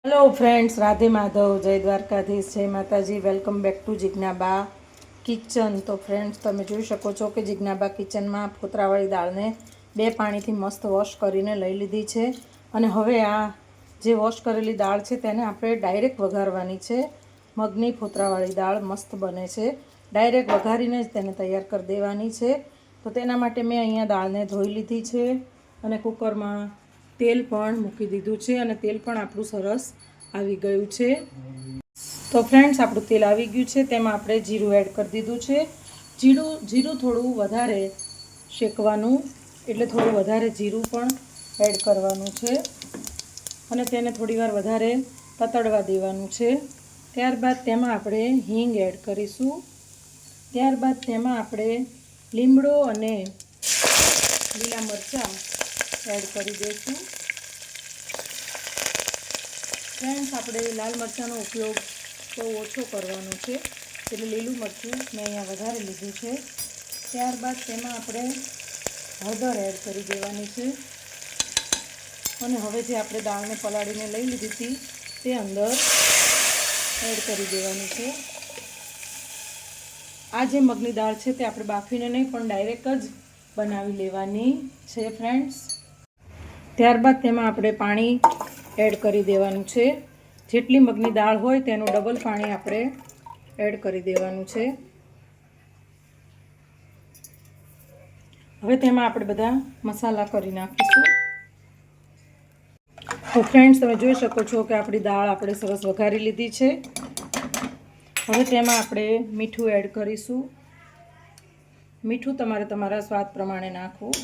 Hello friends, Radhe Madhav, जय द्वारकाधीश, जय Mataji. Welcome back to Jigyaba kitchen. तो फ्रेंड्स, તમે જોઈ શકો છો કે जिज्ञाबा કિચનમાં ફોતરાવાળી દાળને બે પાણીથી મસ્ત વોશ કરીને લઈ લીધી છે અને હવે આ જે વોશ કરેલી દાળ છે તેને આપણે ડાયરેક્ટ વઘારવાની છે। મગની ફોતરાવાળી દાળ મસ્ત બને છે, ડાયરેક્ટ વઘારીને જ તેને તૈયાર કરી દેવાની છે। તો તેના માટે મેં અહીંયા દાળને ધોઈ લીધી છે અને કુકરમાં તેલ પણ મૂકી દીધું છે અને તેલ પણ આપણું સરસ આવી ગયું છે। તો ફ્રેન્ડ્સ, આપણું તેલ આવી ગયું છે, તેમાં આપણે જીરું એડ કરી દીધું છે। જીરું થોડું વધારે શેકવાનું, એટલે થોડું વધારે જીરું પણ એડ કરવાનું છે અને તેને થોડીવાર વધારે તતડવા દેવાનું છે। ત્યારબાદ તેમાં આપણે હિંગ એડ કરીશું। ત્યારબાદ તેમાં આપણે લીમડો અને લીલા મરચાં એડ કરી દઈશું। ફ્રેન્ડ્સ, આપણે લાલ મરચાંનો ઉપયોગ તો ઓછો કરવાનો છે, એટલે લીલું મરચું મેં અહીંયા વધારે લીધું છે। ત્યારબાદ તેમાં આપણે હળદર એડ કરી દેવાની છે અને હવે જે આપણે દાળને પલાળીને લઈ લીધી હતી તે અંદર એડ કરી દેવાની છે। આ જે મગની દાળ છે તે આપણે બાફીને નહીં પણ ડાયરેક્ટ જ બનાવી લેવાની છે ફ્રેન્ડ્સ। ત્યારબાદ તેમાં આપણે પાણી એડ કરી દેવાનું છે। જેટલી મગની દાળ હોય તેનું ડબલ પાણી આપણે એડ કરી દેવાનું છે। હવે તેમાં આપણે બધા મસાલા કરી નાખીશું। તો ફ્રેન્ડ્સ, તમે જોઈ શકો છો કે આપણી દાળ આપણે સરસ વઘારી લીધી છે। હવે તેમાં આપણે મીઠું એડ કરીશું। મીઠું તમારે તમારા સ્વાદ પ્રમાણે નાખવું।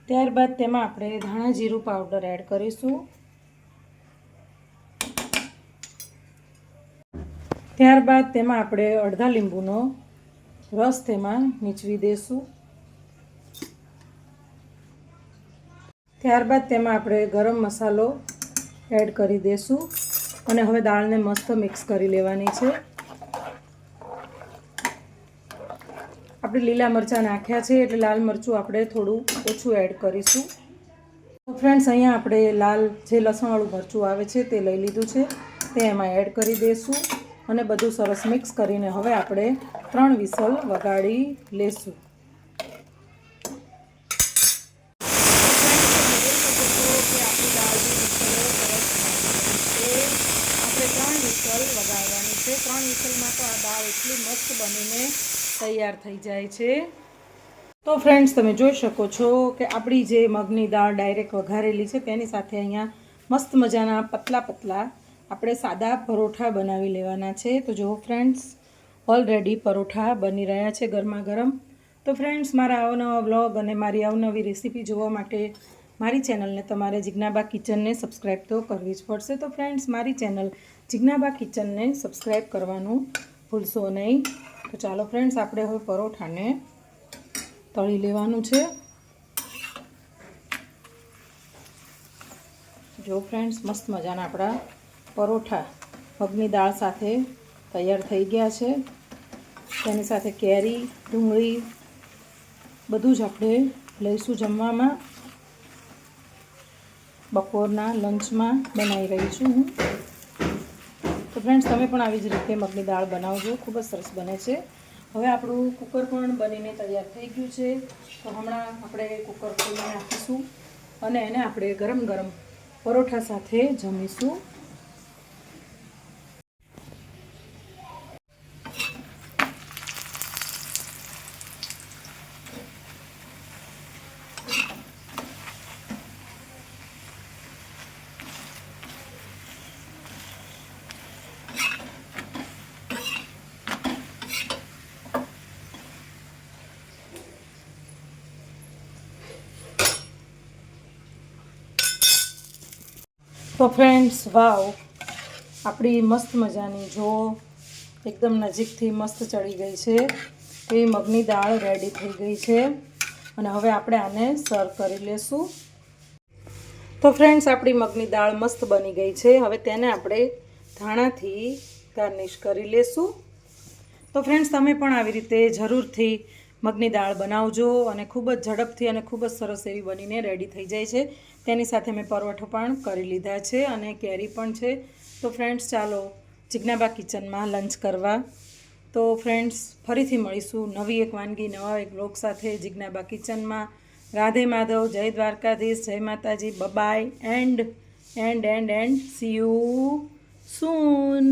ત્યારબાદ તેમાં આપણે ધાણા જીરું પાવડર એડ કરીશું। ત્યારબાદ તેમાં આપણે અડધા લીંબુનો રસ તેમાં નીચવી દઈશું। ત્યારબાદ તેમાં આપણે ગરમ મસાલો એડ કરી દઈશું અને હવે દાળને મસ્ત મિક્સ કરી લેવાની છે। આપણે લીલા મરચાં નાખ્યા છે એટલે લાલ મરચું આપણે થોડું ઓછું એડ કરીશું। તો ફ્રેન્ડ્સ, અહીંયા આપણે લાલ જે લસણવાળું મરચું આવે છે તે લઈ લીધું છે, તે એમાં એડ કરી દઈશું અને બધું સરસ મિક્સ કરીને હવે આપણે 3 વિસલ વગાડી લેશું। આપણે 3 વિસલ વગાડવાની છે। 3 વિસલમાં તો આ દાળ એટલી મસ્ત બનીને તૈયાર થઈ જાય છે। તો ફ્રેન્ડ્સ, તમે જોઈ શકો છો કે આપણી જે મગની દાળ ડાયરેક્ટ વઘારેલી છે તેની સાથે અહીંયા મસ્ત મજાના પતલા પતલા આપણે સાદા પરોઠા બનાવી લેવાના છે। તો જો ફ્રેન્ડ્સ, ઓલરેડી પરોઠા બની રહ્યા છે ગરમા ગરમ। તો ફ્રેન્ડ્સ, મારા અવનવા વ્લોગ અને મારી અવનવી રેસીપી જોવા માટે મારી ચેનલને તમારે जिज्ञाबा કિચનને સબસ્ક્રાઈબ તો કરવી જ પડશે। તો ફ્રેન્ડ્સ, મારી ચેનલ जिज्ञाबा કિચનને સબસ્ક્રાઈબ કરવાનું ભૂલશો નહીં। તો ચાલો ફ્રેન્ડ્સ, આપણે હવે પરોઠાને તળી લેવાનું છે। જો ફ્રેન્ડ્સ, મસ્ત મજાના આપણા પરોઠા મગની દાળ સાથે તૈયાર થઈ ગયા છે। તેની સાથે કેરી, ડુંગળી બધું જ આપણે લઈશું જમવામાં। બપોરના લંચમાં બનાવી રહી છું હું। તો ફ્રેન્ડ્સ, તમે પણ આવી જ રીતે મગની દાળ બનાવજો, ખૂબ જ સરસ બને છે। હવે આપણું કુકર પણ બનીને તૈયાર થઈ ગયું છે। તો હમણાં આપણે કુકર ખોલી નાખીશું અને એને આપણે ગરમ ગરમ પરોઠા સાથે જમીશું। તો ફ્રેન્ડ્સ, વાવ, આપણી મસ્ત મજાની જો એકદમ નજીકથી મસ્ત ચડી ગઈ છે એ મગની દાળ રેડી થઈ ગઈ છે અને હવે આપણે આને સર્વ કરી લેશું। તો ફ્રેન્ડ્સ, આપણી મગની દાળ મસ્ત બની ગઈ છે। હવે તેને આપણે ધાણાથી ગાર્નિશ કરી લેશું। તો ફ્રેન્ડ્સ, તમે પણ આવી રીતે જરૂરથી મગની દાળ બનાવજો અને ખૂબ જ ઝડપથી અને ખૂબ જ સરસ એવી બનીને રેડી થઈ જાય છે. તેની સાથે મેં પરોઠો પણ કરી લીધા છે અને કેરી પણ છે. તો ફ્રેન્ડ્સ ચાલો જિજ્ઞાબા કિચનમાં લંચ કરવા. તો ફ્રેન્ડ્સ ફરીથી મળીશું નવી એક વાનગી નવા એક બ્લોગ સાથે જિજ્ઞાબા કિચનમાં. રાધે માધવ, જય દ્વારકાધીશ, જય Mataji, bye and see you soon.